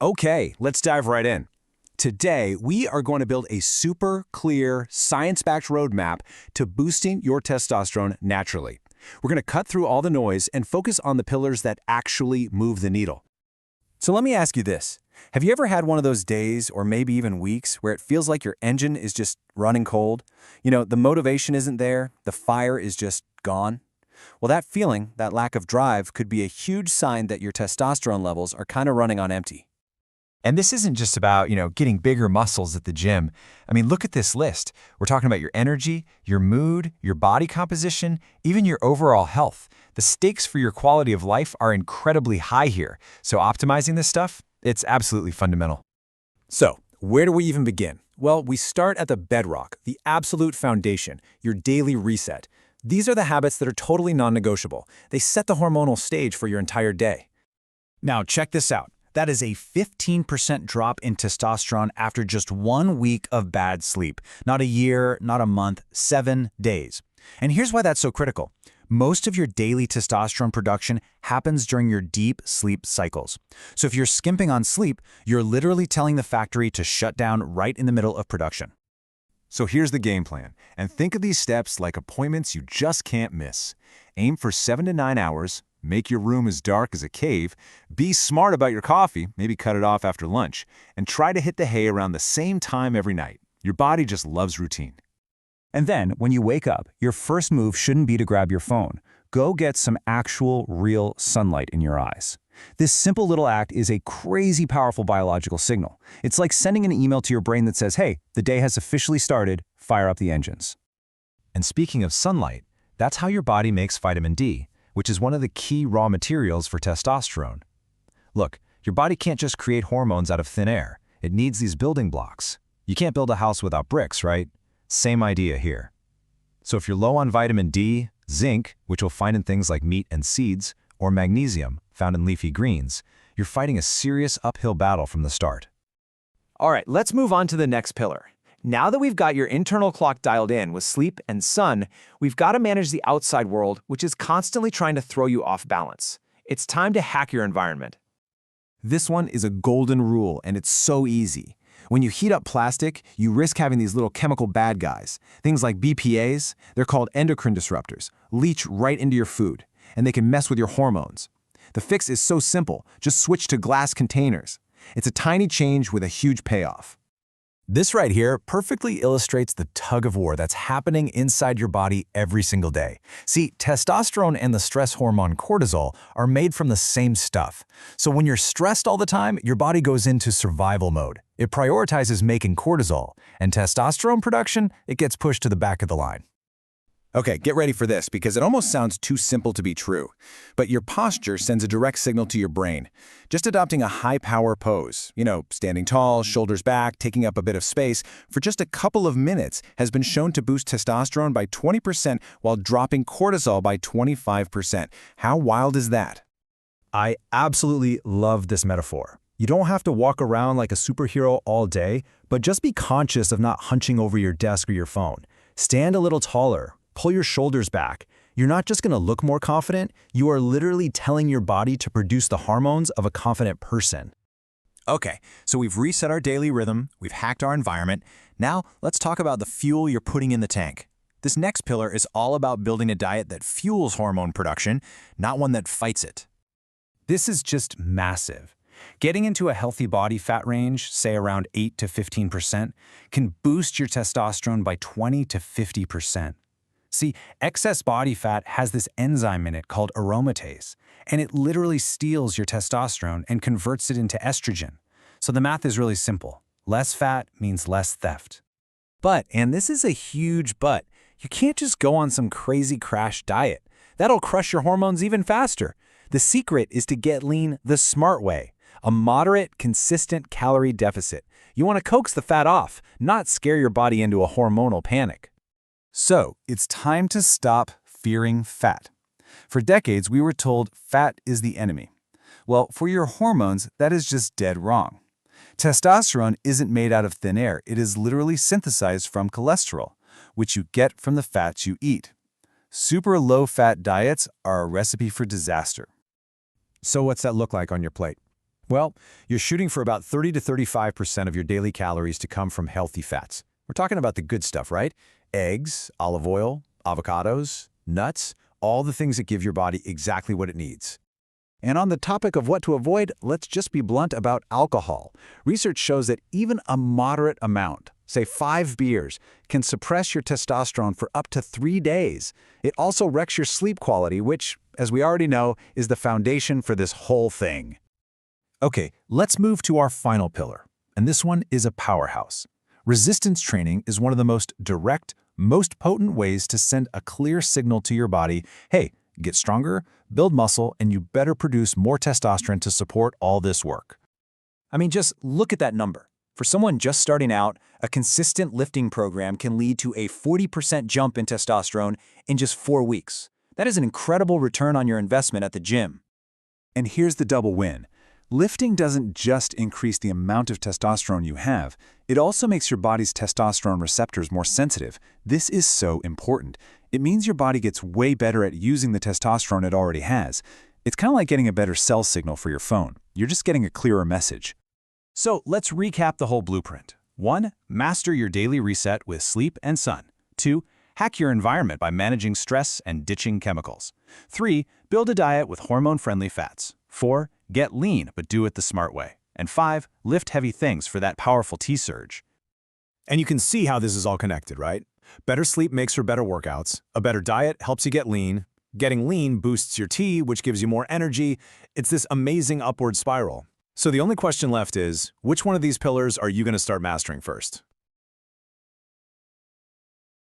Okay, let's dive right in. Today, we are going to build a super clear, science-backed roadmap to boosting your testosterone naturally. We're going to cut through all the noise and focus on the pillars that actually move the needle. So let me ask you this. Have you ever had one of those days, or maybe even weeks, where it feels like your engine is just running cold? The motivation isn't there, the fire is just gone? Well, that feeling, that lack of drive, could be a huge sign that your testosterone levels are kind of running on empty. And this isn't just about, getting bigger muscles at the gym. I mean, look at this list. We're talking about your energy, your mood, your body composition, even your overall health. The stakes for your quality of life are incredibly high here. So optimizing this stuff, it's absolutely fundamental. So, where do we even begin? Well, we start at the bedrock, the absolute foundation, your daily reset. These are the habits that are totally non-negotiable. They set the hormonal stage for your entire day. Now, check this out. That is a 15% drop in testosterone after just 1 week of bad sleep. Not a year, not a month, 7 days. And here's why that's so critical. Most of your daily testosterone production happens during your deep sleep cycles. So if you're skimping on sleep, you're literally telling the factory to shut down right in the middle of production. So here's the game plan, and think of these steps like appointments you just can't miss. Aim for 7 to 9 hours, make your room as dark as a cave, be smart about your coffee, maybe cut it off after lunch, and try to hit the hay around the same time every night. Your body just loves routine. And then, when you wake up, your first move shouldn't be to grab your phone. Go get some actual, real sunlight in your eyes. This simple little act is a crazy powerful biological signal. It's like sending an email to your brain that says, hey, the day has officially started, fire up the engines. And speaking of sunlight, that's how your body makes vitamin D, which is one of the key raw materials for testosterone. Look, your body can't just create hormones out of thin air. It needs these building blocks. You can't build a house without bricks, right? Same idea here. So if you're low on vitamin D, zinc, which you'll find in things like meat and seeds, or magnesium, found in leafy greens, you're fighting a serious uphill battle from the start. All right, let's move on to the next pillar. Now that we've got your internal clock dialed in with sleep and sun, we've got to manage the outside world, which is constantly trying to throw you off balance. It's time to hack your environment. This one is a golden rule, and it's so easy. When you heat up plastic, you risk having these little chemical bad guys. Things like BPAs, they're called endocrine disruptors, leach right into your food, and they can mess with your hormones. The fix is so simple, just switch to glass containers. It's a tiny change with a huge payoff. This right here perfectly illustrates the tug of war that's happening inside your body every single day. See, testosterone and the stress hormone cortisol are made from the same stuff. So when you're stressed all the time, your body goes into survival mode. It prioritizes making cortisol, and testosterone production, it gets pushed to the back of the line. Okay, get ready for this because it almost sounds too simple to be true. But your posture sends a direct signal to your brain. Just adopting a high-power pose, standing tall, shoulders back, taking up a bit of space, for just a couple of minutes has been shown to boost testosterone by 20% while dropping cortisol by 25%. How wild is that? I absolutely love this metaphor. You don't have to walk around like a superhero all day, but just be conscious of not hunching over your desk or your phone. Stand a little taller. Pull your shoulders back. You're not just going to look more confident, you are literally telling your body to produce the hormones of a confident person. Okay, so we've reset our daily rhythm, we've hacked our environment. Now, let's talk about the fuel you're putting in the tank. This next pillar is all about building a diet that fuels hormone production, not one that fights it. This is just massive. Getting into a healthy body fat range, say around 8 to 15%, can boost your testosterone by 20 to 50%. See, excess body fat has this enzyme in it called aromatase, and it literally steals your testosterone and converts it into estrogen. So the math is really simple. Less fat means less theft. But, and this is a huge but, you can't just go on some crazy crash diet. That'll crush your hormones even faster. The secret is to get lean the smart way, a moderate, consistent calorie deficit. You want to coax the fat off, not scare your body into a hormonal panic. So, it's time to stop fearing fat. For decades, we were told fat is the enemy. Well, for your hormones, that is just dead wrong. Testosterone isn't made out of thin air. It is literally synthesized from cholesterol, which you get from the fats you eat. Super low-fat diets are a recipe for disaster. So what's that look like on your plate? Well, you're shooting for about 30 to 35% of your daily calories to come from healthy fats. We're talking about the good stuff, right? Eggs, olive oil, avocados, nuts, all the things that give your body exactly what it needs. And on the topic of what to avoid, let's just be blunt about alcohol. Research shows that even a moderate amount, say 5 beers, can suppress your testosterone for up to 3 days. It also wrecks your sleep quality, which, as we already know, is the foundation for this whole thing. Okay, let's move to our final pillar, and this one is a powerhouse. Resistance training is one of the most direct, most potent ways to send a clear signal to your body, hey, get stronger, build muscle, and you better produce more testosterone to support all this work. I mean, just look at that number. For someone just starting out, a consistent lifting program can lead to a 40% jump in testosterone in just 4 weeks. That is an incredible return on your investment at the gym. And here's the double win. Lifting doesn't just increase the amount of testosterone you have, it also makes your body's testosterone receptors more sensitive. This is so important. It means your body gets way better at using the testosterone it already has. It's kind of like getting a better cell signal for your phone. You're just getting a clearer message. So let's recap the whole blueprint. 1. Master your daily reset with sleep and sun. 2. Hack your environment by managing stress and ditching chemicals. 3. Build a diet with hormone-friendly fats. 4. Get lean, but do it the smart way. And 5. Lift heavy things for that powerful T-surge. And you can see how this is all connected, right? Better sleep makes for better workouts. A better diet helps you get lean. Getting lean boosts your T, which gives you more energy. It's this amazing upward spiral. So the only question left is, which one of these pillars are you going to start mastering first?